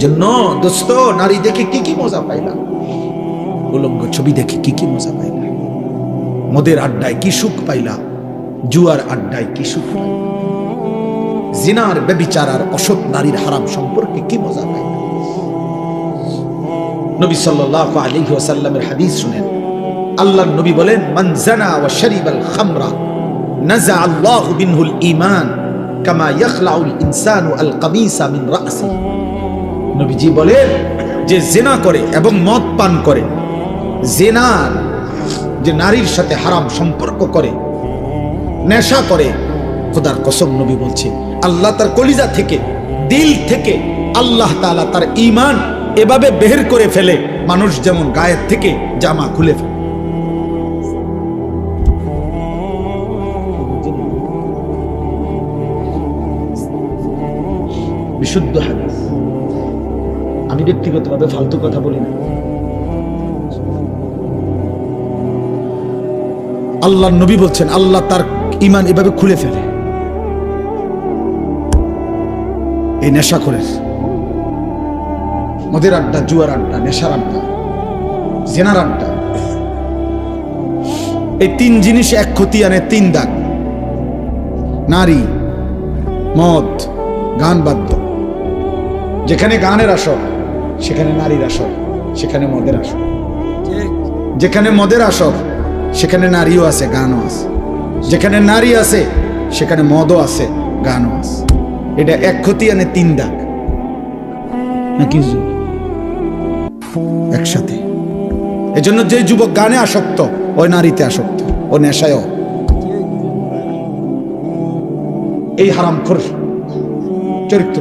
এজন্য দোস্ত, নারী দেখে কি কি মজা পাইলা, উলঙ্গ ছবি দেখে কি কি মজা পাইলা, মদের আড্ডায় কি সুখ পাইলা, জুয়ার আড্ডায় কি সুখ পাইলা, জিনার ব্যভিচার আর অসৎ নারীর হারাম সম্পর্কে কি মজা পাইলা। নবী সাল্লাল্লাহু আলাইহি ওয়াসাল্লামের হাদিস শুনেন, আল্লাহর নবী বলেন, মান জানা ওয়া শারিবাল খামরা নাযা আল্লাহু বিনহুল ঈমান কামা ইয়াখলাউল ইনসানু আল কামিসা মিন রাসি। নবীজি বলেন, যে জিনা করে এবং মদ পান করে, জিনার যে নারীর সাথে হারাম সম্পর্ক করে, নেশা করে, খোদার কসম নবী বলছে, আল্লাহ তার কলিজা থেকে, দিল থেকে আল্লাহ তাআলা তার ঈমান এভাবে বের করে ফেলে, মানুষ যেমন গায়ের থেকে জামা খুলে ফেলে। বিশুদ্ধ হাদিস। আমি ব্যক্তিগতভাবে ফালতু কথা বলি না। আল্লাহর নবী বলছেন, আল্লাহ তার ঈমান এভাবে খুলে ফেলে। এই নেশা করে, মদের আড্ডা, জুয়ার আড্ডা, নেশার আড্ডা, জেনার আড্ডা, এই তিন জিনিস এক ক্ষতি আনে, তিন দাগ। নারী, মদ, গান বাদ্য। যেখানে গানের আসর সেখানে নারীর আসর, সেখানে মদের আসর। যেখানে মদের আসর সেখানে নারীও আছে, গানও আছে। যেখানে নারী আছে সেখানে মদও আছে, গানও আছে। এটা এক ক্ষতি আনে, তিন দাগ নাকি একসাথে। এজন্য যে যুবক গানে আসক্ত, ওই নারীতে আসক্ত, ও নেশায়ও। এই হারামখোর চরিত্র।